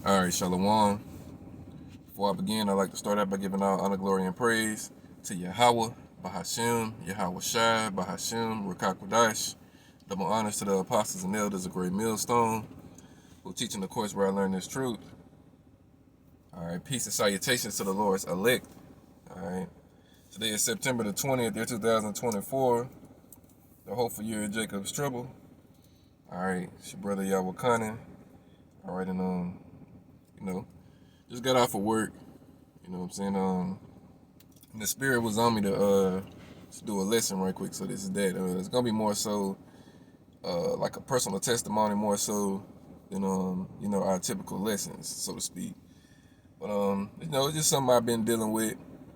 Alright, Shalom. Before I begin, I'd like to start out by giving all honor, glory, and praise to Yahweh, Bahashim, Yahweh Shai, Bahashim, Rakakwadash. Double honors to the apostles and elders of Great Millstone, who teaching the course where I learned this truth. Alright, peace and salutations to the Lord's elect. Alright, today is September the 20th, year 2024, the hopeful year of Jacob's trouble. Alright, it's your brother Yahweh Khanan. Alright, and just got off of work. You know what I'm saying? And the spirit was on me to do a lesson right quick. So this is that. It's gonna be more so like a personal testimony, more so than our typical lessons, so to speak. But it's just something I've been dealing with,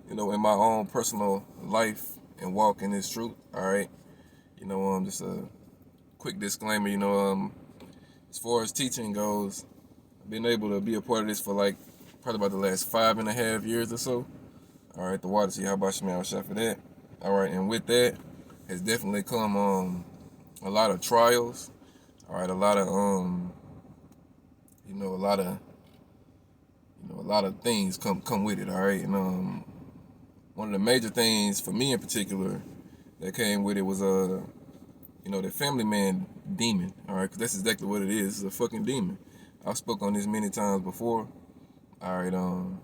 in my own personal life and walk in this truth. All right. Just a quick disclaimer. As far as teaching goes, I've been able to be a part of this for like probably about the last 5.5 years or so. All right, the water, see how about you, man? I'll shout for that. All right, and with that has definitely come a lot of trials. All right, a lot of a lot of things come with it. All right, and one of the major things for me in particular that came with it was the family man demon. All right, because that's exactly what it is. It's a fucking demon. I've spoke on this many times before. All right, I'm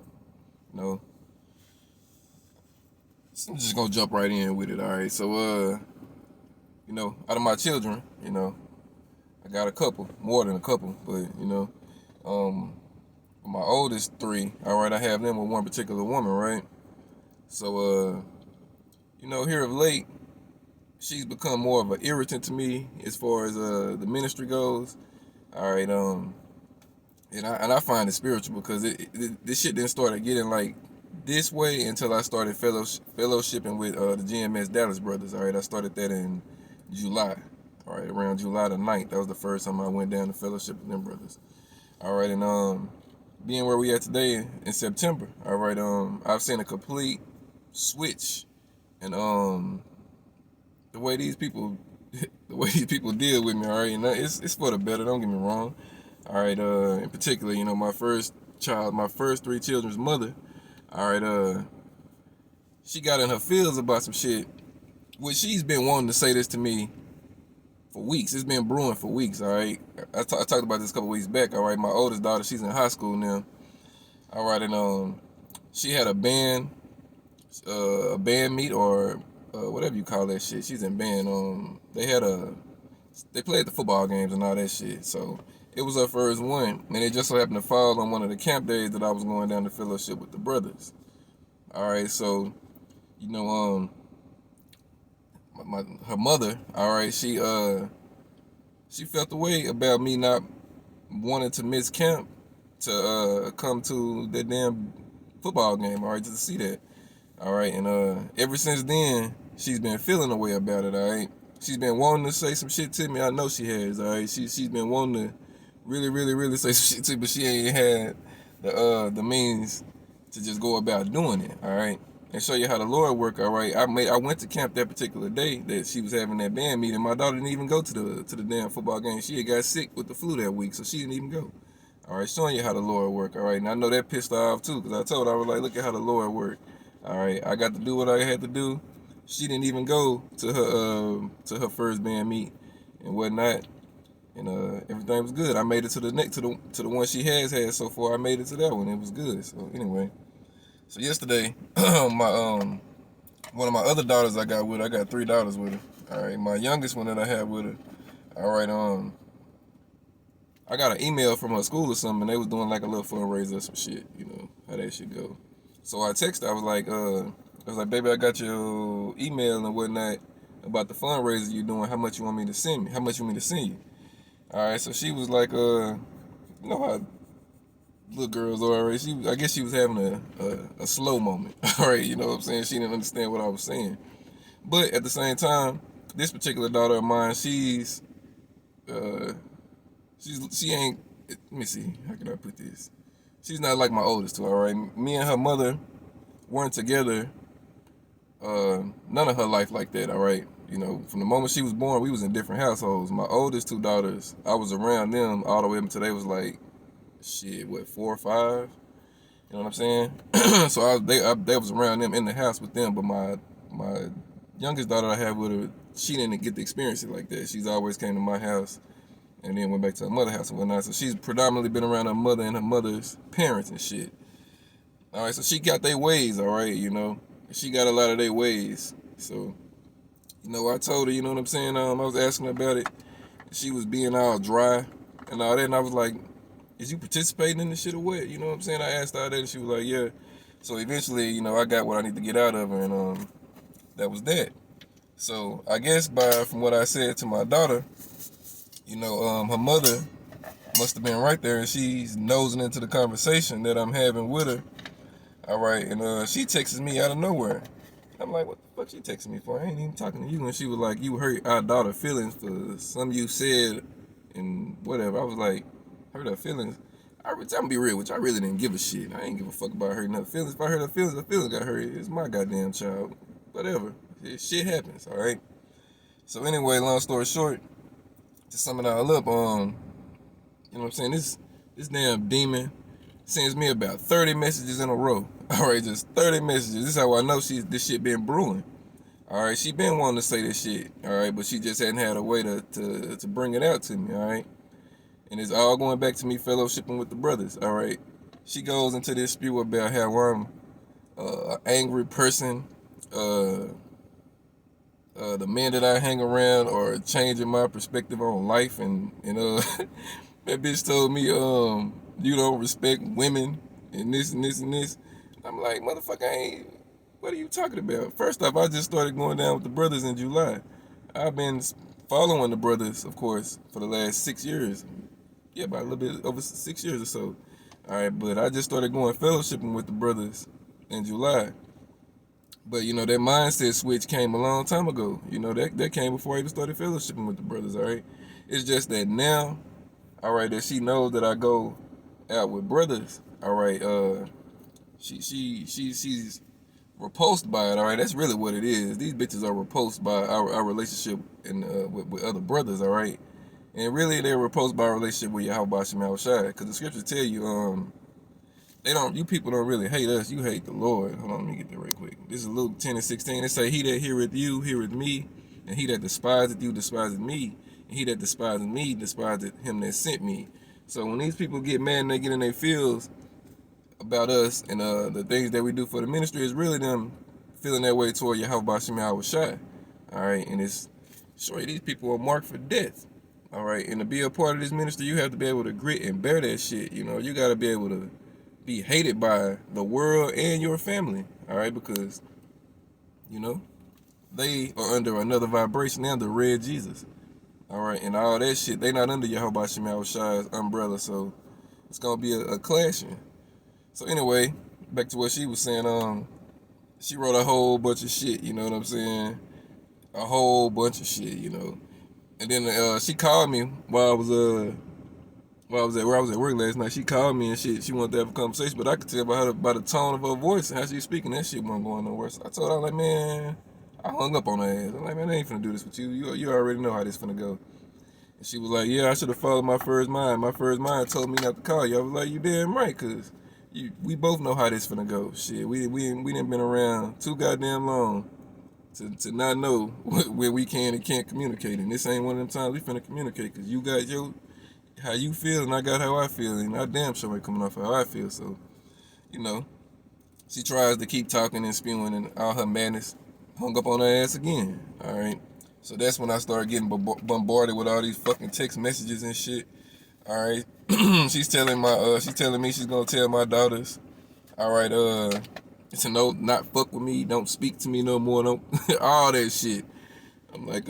just gonna jump right in with it. All right, so out of my children, I got a couple, more than a couple, but my oldest three, all right, I have them with one particular woman, right? So here of late, she's become more of an irritant to me as far as the ministry goes. All right, and I find it spiritual because this shit didn't start getting like this way until I started fellowshipping with the GMS Dallas brothers. All right, I started that in July. All right, around July the 9th. That was the first time I went down to fellowship with them brothers. All right, and being where we at today in September. All right, I've seen a complete switch, and the way these people, deal with me. All right, and it's for the better. Don't get me wrong. All right, in particular, my first child, my first three children's mother. All right, she got in her feels about some shit, which she's been wanting to say this to me for weeks. It's been brewing for weeks. All right, I talked about this a couple weeks back. All right, my oldest daughter, she's in high school now. All right, and she had a band meet or whatever you call that shit. She's in band. They played the football games and all that shit. So it was her first one, and it just so happened to fall on one of the camp days that I was going down to fellowship with the brothers. All right, so her mother, all right, she felt the way about me not wanting to miss camp to come to that damn football game, all right, just to see that. All right, and ever since then, she's been feeling the way about it, all right? She's been wanting to say some shit to me. I know she has, all right? She's been wanting to really, really, really say some shit to me, but she ain't had the means to just go about doing it, all right? And show you how the Lord work, all right? I went to camp that particular day that she was having that band meeting. My daughter didn't even go to the damn football game. She had got sick with the flu that week, so she didn't even go. All right, showing you how the Lord work, all right? And I know that pissed her off too, because I told her, I was like, look at how the Lord work. All right, I got to do what I had to do. She didn't even go to her first band meet and whatnot, and everything was good. I made it to the next to the one she has had so far. I made it to that one. It was good. So anyway, so yesterday, my one of my other daughters I got with her, I got three daughters with her. All right, my youngest one that I have with her. All right, I got an email from her school or something. And they was doing like a little fundraiser or some shit. You know how that shit go. So I texted. I was like, baby, I got your email and whatnot about the fundraiser you doing. How much you want me to send me? How much you want me to send you? All right. So she was like, you know how little girls are. Right? I guess she was having a slow moment. All right. You know what I'm saying? She didn't understand what I was saying. But at the same time, this particular daughter of mine, she ain't. Let me see. How can I put this? She's not like my oldest two. All right. Me and her mother weren't together none of her life like that, all right? From the moment she was born, we was in different households. My oldest two daughters, I was around them all the way up until they was like shit, what, 4 or 5? You know what I'm saying? So they was around them in the house with them, but my youngest daughter I have with her, she didn't get to experience it like that. She's always came to my house and then went back to her mother's house and whatnot. So she's predominantly been around her mother and her mother's parents and shit. All right, so she got their ways, all right, you know. She got a lot of their ways. So, you know, I told her, you know what I'm saying? I was asking her about it. She was being all dry and all that, and I was like, is you participating in this shit or what? You know what I'm saying? I asked her that, and she was like, yeah. So eventually, you know, I got what I need to get out of her, and that was that. So I guess from what I said to my daughter, you know, her mother must have been right there, and she's nosing into the conversation that I'm having with her. All right, and she texts me out of nowhere. I'm like, what the fuck she texting me for? I ain't even talking to you. And she was like, you hurt our daughter's feelings for something you said and whatever. I was like, hurt her feelings? I'm gonna be real with you. I really didn't give a shit. I ain't give a fuck about hurting her feelings. If I hurt her feelings got hurt. It's my goddamn child. Whatever. Shit happens, all right? So anyway, long story short, to sum it all up, you know what I'm saying? This damn demon sends me about 30 messages in a row. All right, just 30 messages. This is how I know this shit been brewing. All right, she been wanting to say this shit. All right, but she just hadn't had a way to bring it out to me. All right, and it's all going back to me fellowshipping with the brothers. All right, she goes into this spew about how I'm an angry person. The men that I hang around are changing my perspective on life, and that bitch told me you don't respect women and this and this and this. I'm like, motherfucker, what are you talking about? First off, I just started going down with the brothers in July. I've been following the brothers, of course, for the last 6 years. Yeah, about a little bit over 6 years or so. All right, but I just started going fellowshipping with the brothers in July. But, you know, that mindset switch came a long time ago. You know, that came before I even started fellowshipping with the brothers, all right? It's just that now, all right, that she knows that I go out with brothers, all right, she's repulsed by it, all right? That's really what it is. These bitches are repulsed by our relationship and with other brothers, all right? And really, they're repulsed by our relationship with Yahweh Bashim Yahushai, because the scriptures tell you, you people don't really hate us, you hate the Lord. Hold on, let me get that right quick. This is Luke 10 and 16. It say, he that heareth you, heareth me, and he that despiseth you, despiseth me, and he that despiseth me, despiseth him that sent me. So when these people get mad and they get in their feels about us and the things that we do for the ministry, it's really them feeling that way toward Yahweh Bashim Yahushai. All right, and it's sure these people are marked for death. All right, and to be a part of this ministry, you have to be able to grit and bear that shit. You know, you got to be able to be hated by the world and your family, all right? Because, you know, they are under another vibration. They're under Red Jesus, all right? And all that shit, they not under Yahweh Shema Shai's umbrella, so it's going to be a clashing. So anyway, back to what she was saying, she wrote a whole bunch of shit, you know what I'm saying? A whole bunch of shit, you know? And then she called me while I was at work last night. She called me and shit. She wanted to have a conversation, but I could tell by the tone of her voice and how she was speaking, that shit wasn't going nowhere. So I told her, I'm like, man, I hung up on her ass. I'm like, man, I ain't finna do this with you. You already know how this finna go. And she was like, yeah, I should have followed my first mind. My first mind told me not to call you. I was like, you damn right, cause we both know how this finna go. Shit, we done been around too goddamn long to not know where we can and can't communicate. And this ain't one of them times we finna communicate, cause you got how you feel and I got how I feel, and I damn sure ain't coming off how I feel. So, you know, she tries to keep talking and spewing and all her madness. Hung up on her ass again. All right. So that's when I started getting bombarded with all these fucking text messages and shit. All right. she's telling me she's gonna tell my daughters, all right, it's a no, not fuck with me, don't speak to me no more, don't all that shit. I'm like,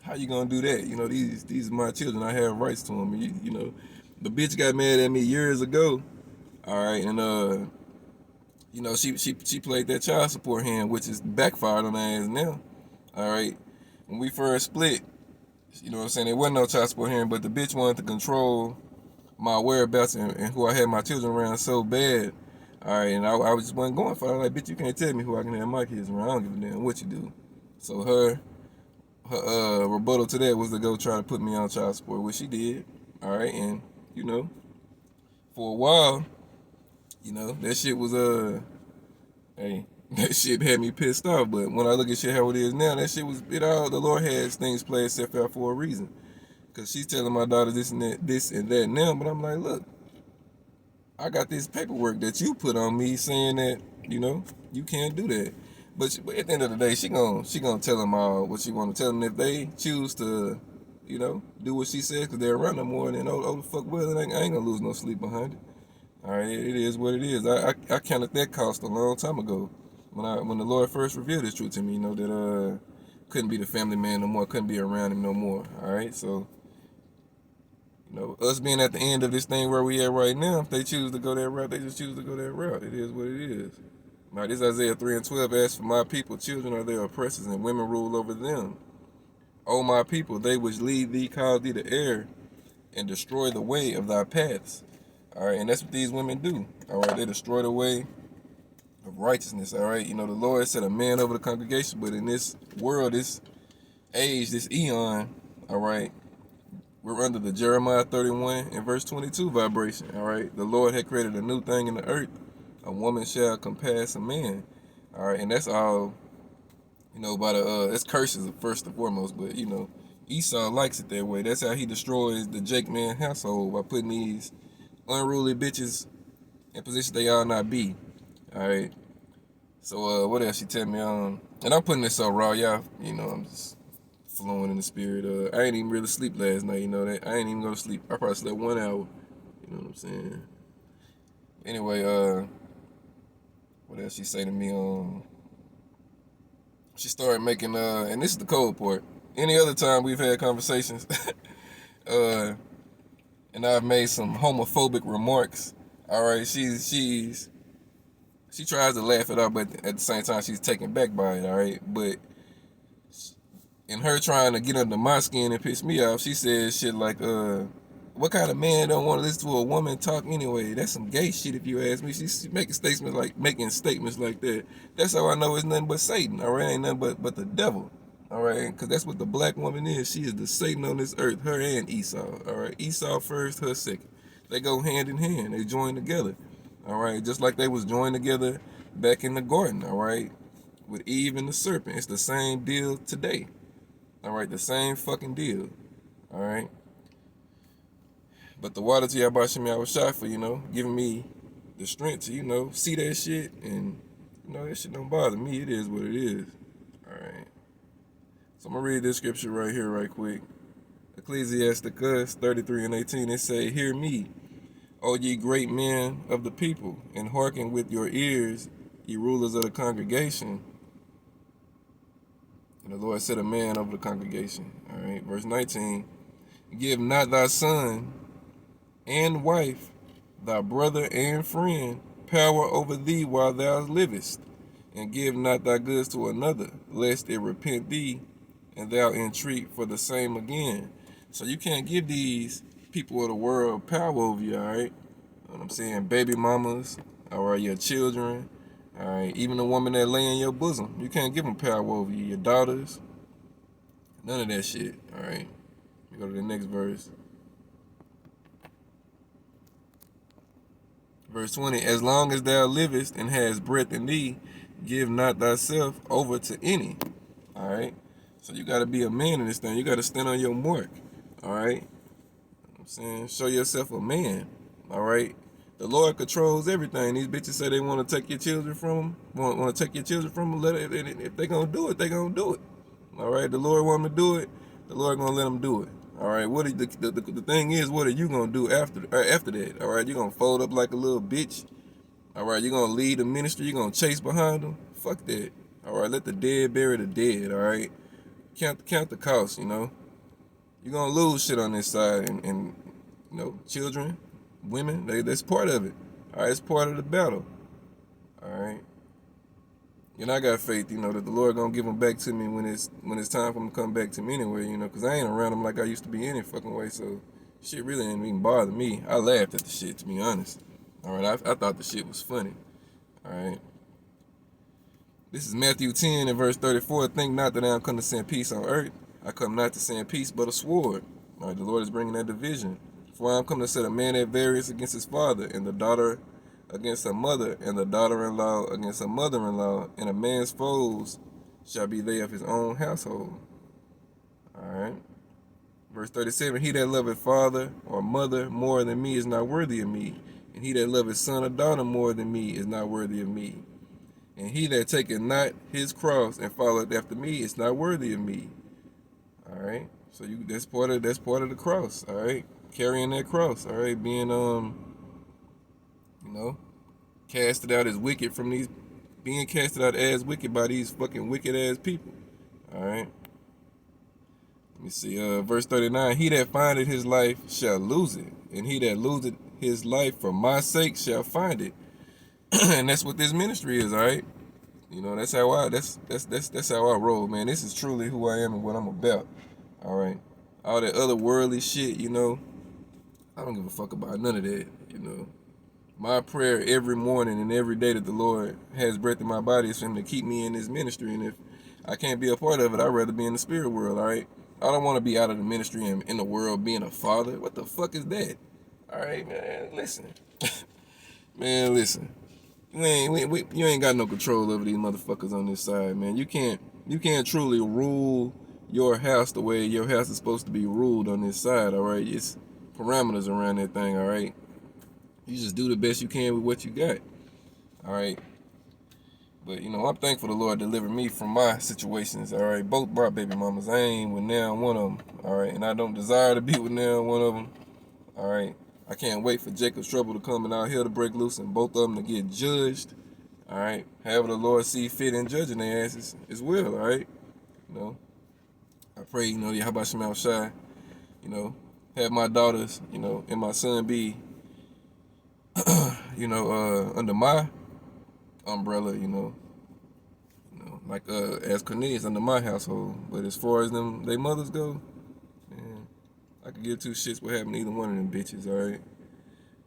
how you gonna do that? You know, these are my children. I have rights to them. You know, the bitch got mad at me years ago. All right, and you know, she played that child support hand, which is backfired on her ass now. All right, when we first split, you know what I'm saying, there wasn't no child support hand, but the bitch wanted to control my whereabouts and who I had my children around so bad. All right, and I just wasn't going for it. I'm like, bitch, you can't tell me who I can have my kids around. I don't give a damn what you do. So her rebuttal to that was to go try to put me on child support, which she did. All right, and you know, for a while, you know, that shit was hey, that shit had me pissed off. But when I look at shit how it is now, that shit was it all. The Lord has things play itself out for a reason. Cause she's telling my daughter this and that now, but I'm like, look, I got this paperwork that you put on me saying that, you know, you can't do that. But at the end of the day, she gonna tell them all what she want to tell them. If they choose to, you know, do what she says because they're around no more, then oh the fuck well, I ain't gonna lose no sleep behind it. All right, it is what it is. I counted that cost a long time ago when the Lord first revealed this truth to me. You know that couldn't be the family man no more, couldn't be around him no more. All right, so. You know, us being at the end of this thing where we at right now, if they choose to go that route, they just choose to go that route. It is what it is. Now, this Isaiah 3 and 12 asks, for my people, children are their oppressors, and women rule over them. O my people, they which lead thee cause thee to err, and destroy the way of thy paths. All right, and that's what these women do. All right, they destroy the way of righteousness. All right, you know, the Lord set a man over the congregation, but in this world, this age, this eon, all right, we're under the Jeremiah 31 and verse 22 vibration, all right? The Lord had created a new thing in the earth. A woman shall compass a man, all right? And that's all, you know, by that's curses first and foremost, but, you know, Esau likes it that way. That's how he destroys the Jake man household, by putting these unruly bitches in positions they ought not be, all right? So, what else she tell me? And I'm putting this so raw, y'all, you know, I'm just flowing in the spirit. I ain't even really sleep last night, you know that. I ain't even go to sleep. I probably slept 1 hour. You know what I'm saying? Anyway, what else she say to me? She started making and this is the cold part. Any other time we've had conversations, and I've made some homophobic remarks. All right, she tries to laugh it off, but at the same time she's taken back by it. All right, but in her trying to get under my skin and piss me off, she says shit like, what kind of man don't want to listen to a woman talk anyway? That's some gay shit if you ask me. She's making statements like that. That's how I know it's nothing but Satan, all right? Ain't nothing but the devil, all right? Because that's what the black woman is. She is the Satan on this earth, her and Esau, all right? Esau first, her second. They go hand in hand. They join together, all right? Just like they was joined together back in the garden, all right? With Eve and the serpent. It's the same deal today. All right, the same fucking deal. All right. But the water to Yabashimi, I was shot for, you know, giving me the strength to, you know, see that shit. And, you know, that shit don't bother me. It is what it is. All right. So I'm going to read this scripture right here right quick. Ecclesiasticus 33 and 18. It say, hear me, O ye great men of the people, and hearken with your ears, ye rulers of the congregation. And the Lord set a man over the congregation. All right, verse 19. Give not thy son and wife, thy brother and friend, power over thee while thou livest, and give not thy goods to another, lest it repent thee, and thou entreat for the same again. So you can't give these people of the world power over you, all right? You know what I'm saying? Baby mamas, all right, your children, all right, even the woman that lay in your bosom, you can't give them power over you. Your daughters, none of that shit. All right, we go to the next verse. Verse 20. As long as thou livest and hast breath in thee, give not thyself over to any. All right. So you got to be a man in this thing. You got to stand on your mark. All right. You know what I'm saying, show yourself a man. All right. The Lord controls everything. These bitches say they want to take your children from them. Want to take your children from them. If they gonna do it, they gonna do it. All right. The Lord want them to do it. The Lord gonna let them do it. All right. What are, the thing is, what are you gonna do after that? All right. You gonna fold up like a little bitch. All right. You gonna lead the ministry. You gonna chase behind them. Fuck that. All right. Let the dead bury the dead. All right. Count the cost. You know. You're gonna lose shit on this side, and you know, children, women, that's part of it. All right, it's part of the battle. All right, and I got faith, you know, that the Lord gonna give them back to me when it's time for them to come back to me anyway, you know, because I ain't around them like I used to be any fucking way. So shit really ain't even bother me. I laughed at the shit, to be honest. All right, I thought the shit was funny. All right. This is Matthew 10 and verse 34. Think not that I am come to send peace on earth. I come not to send peace, but a sword. All right, the Lord is bringing that division For I am come to set a man at variance against his father, and the daughter against her mother, and the daughter-in-law against her mother-in-law, and a man's foes shall be they of his own household. Alright. Verse 37, he that loveth father or mother more than me is not worthy of me, and he that loveth son or daughter more than me is not worthy of me. And he that taketh not his cross and followeth after me is not worthy of me. Alright. So that's part of the cross, alright? Carrying that cross, alright, being casted out as wicked from these, being casted out as wicked by these fucking wicked ass people. Alright. Let me see, verse 39, he that findeth his life shall lose it, and he that loseth his life for my sake shall find it. And that's what this ministry is, alright? You know, that's how I roll, man. This is truly who I am and what I'm about. Alright. All that other worldly shit, you know, I don't give a fuck about none of that, you know. My prayer every morning and every day that the Lord has breath in my body is for him to keep me in this ministry. And if I can't be a part of it, I'd rather be in the spirit world, alright? I don't want to be out of the ministry and in the world being a father. What the fuck is that? Alright, man, listen. Man, listen. You ain't got no control over these motherfuckers on this side, man. You can't truly rule your house the way your house is supposed to be ruled on this side, alright? It's parameters around that thing, alright? You just do the best you can with what you got, alright? But, you know, I'm thankful the Lord delivered me from my situations, all right? Both brought baby mamas. I ain't with now one of them, all right? And I don't desire to be with now one of them, all right? I can't wait for Jacob's trouble to come and out here to break loose and both of them to get judged, all right? However the Lord see fit in judging their asses as well, all right? You know, I pray, you know, how about Shemal Shai, you know, have my daughters, you know, and my son be, you know, under my umbrella, you know, like as Cornelius under my household. But as far as them they mothers go, man, I could give two shits what happened to either one of them bitches, alright?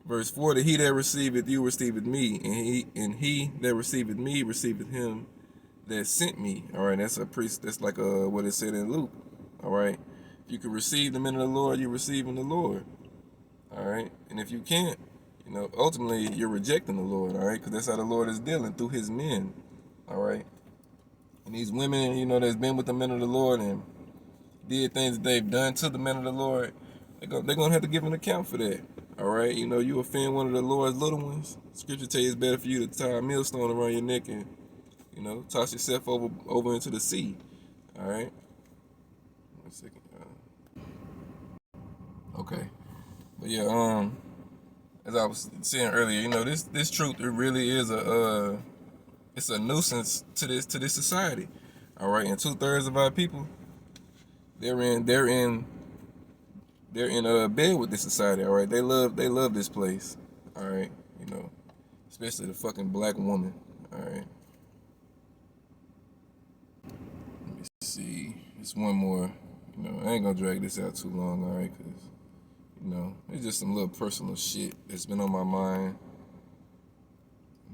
Verse 40, he that receiveth you receiveth me, and he that receiveth me receiveth him that sent me. Alright, that's a priest, that's like what it said in Luke. Alright. If you can receive the men of the Lord, you're receiving the Lord. Alright. And if you can't, you know, ultimately you're rejecting the Lord, alright? Because that's how the Lord is dealing, through his men. Alright. And these women, you know, that's been with the men of the Lord and did things that they've done to the men of the Lord, they're going to have to give an account for that. Alright? You know, you offend one of the Lord's little ones, Scripture tells you it's better for you to tie a millstone around your neck and, you know, toss yourself over into the sea. Alright? 1 second. Okay. But yeah, as I was saying earlier, you know, this truth, it really is it's a nuisance to this society. All right, and 2/3 of our people, they're in bed with this society. All right, they love this place. All right, you know, especially the fucking black woman. All right. Let me see. Just one more. You know, I ain't gonna drag this out too long. All right, cause you know, it's just some little personal shit that's been on my mind.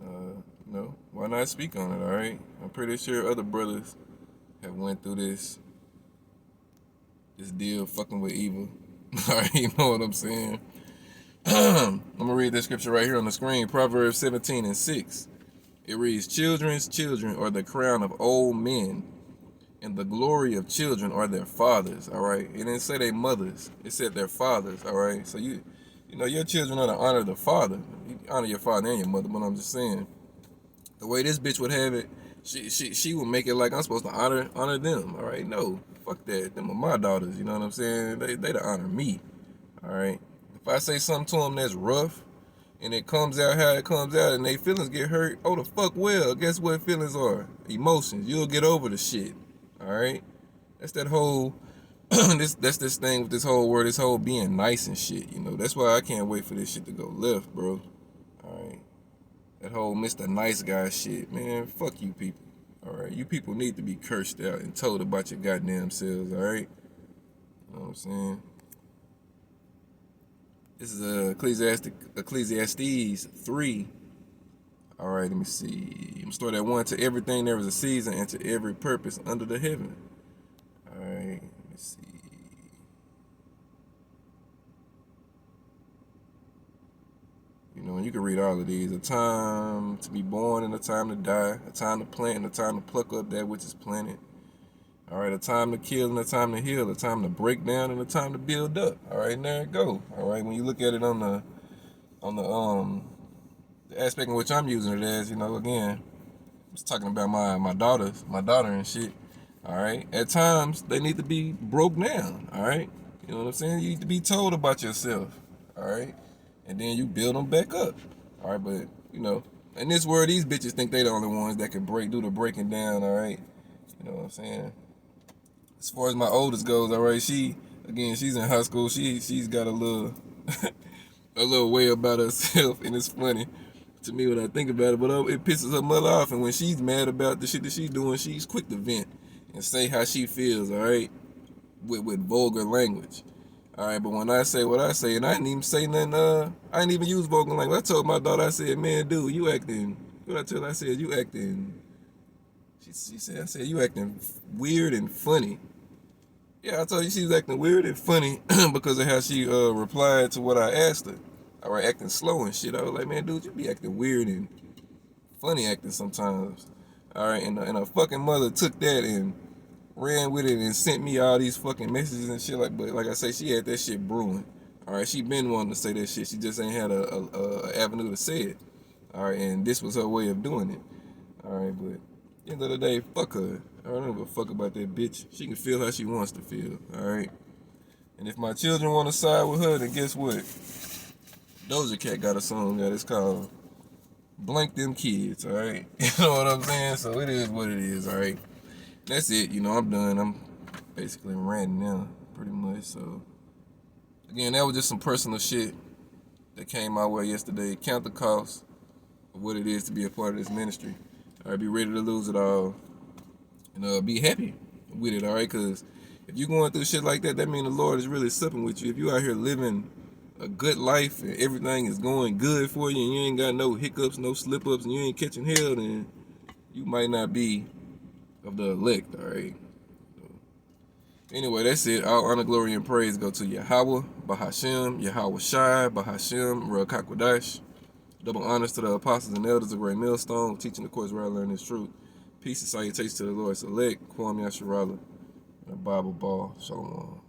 You know, why not speak on it, all right? I'm pretty sure other brothers have went through this deal fucking with evil. All right, you know what I'm saying? I'm going to read this scripture right here on the screen, Proverbs 17:6. It reads, children's children are the crown of old men, and the glory of children are their fathers, all right? It didn't say their mothers. It said their fathers, all right? So, you know, your children are to honor the father. You honor your father and your mother, but I'm just saying, the way this bitch would have it, she would make it like I'm supposed to honor them. All right, no, fuck that. Them are my daughters. You know what I'm saying? They to honor me. All right. If I say something to them that's rough, and it comes out how it comes out, and they feelings get hurt, oh the fuck well. Guess what feelings are? Emotions. You'll get over the shit. All right. That's that whole that's this thing with this whole word, this whole being nice and shit. You know. That's why I can't wait for this shit to go left, bro. All right. That whole Mr. Nice Guy shit, man, fuck you people, alright? You people need to be cursed out and told about your goddamn selves, alright? You know what I'm saying? This is Ecclesiastes 3. Alright, let me see. I'm gonna start at 1. To everything there is a season, and to every purpose under the heaven. Alright, let me see. You know, and you can read all of these. A time to be born and a time to die. A time to plant and a time to pluck up that which is planted. All right, a time to kill and a time to heal. A time to break down and a time to build up. All right, and there it go. All right, when you look at it on the aspect in which I'm using it as, you know, again, I was talking about my daughter and shit. All right, at times they need to be broke down. All right, you know what I'm saying? You need to be told about yourself. All right, and then you build them back up. All right, but you know, in this world, these bitches think they the only ones that can do the breaking down. All right, you know what I'm saying? As far as my oldest goes, all right, she's in high school. She's got a little a little way about herself, and it's funny to me when I think about it. But it pisses her mother off, and when she's mad about the shit that she's doing, she's quick to vent and say how she feels. All right, with vulgar language. All right, but when I say what I say, and I didn't even say nothing, I didn't even use vulgar language. I told my daughter, I said, man, dude, you acting. What I told her, I said, you acting. She said, I said, you acting weird and funny. Yeah, I told you she was acting weird and funny because of how she replied to what I asked her. All right, acting slow and shit. I was like, man, dude, you be acting weird and funny acting sometimes. All right, and her fucking mother took that and ran with it and sent me all these fucking messages and shit. But like I say, she had that shit brewing. All right, she been wanting to say that shit. She just ain't had a avenue to say it. All right, and this was her way of doing it. All right, but at the end of the day, fuck her. I don't give a fuck about that bitch. She can feel how she wants to feel. All right. And if my children want to side with her, then guess what? Doja Cat got a song that is called "Blank Them Kids." All right. You know what I'm saying? So it is what it is. All right. That's it. You know, I'm done. I'm basically ranting now, pretty much. So again, that was just some personal shit that came my way yesterday. Count the cost of what it is to be a part of this ministry. All right, be ready to lose it all, and be happy with it. All right, because if you're going through shit like that, that means the Lord is really supping with you. If you out here living a good life and everything is going good for you, and you ain't got no hiccups, no slip ups, and you ain't catching hell, then you might not be of the elect. All right. Anyway, that's it. All honor, glory, and praise go to Yahweh, Bahashem, Yahweh Shai, Bahashem, Ruach HaKodesh. Double honors to the apostles and elders of Great Millstone, teaching the course where I learned this truth. Peace and salutations to the Lord's elect, Kwame Yasharala, and the Bible Ball. Shalom.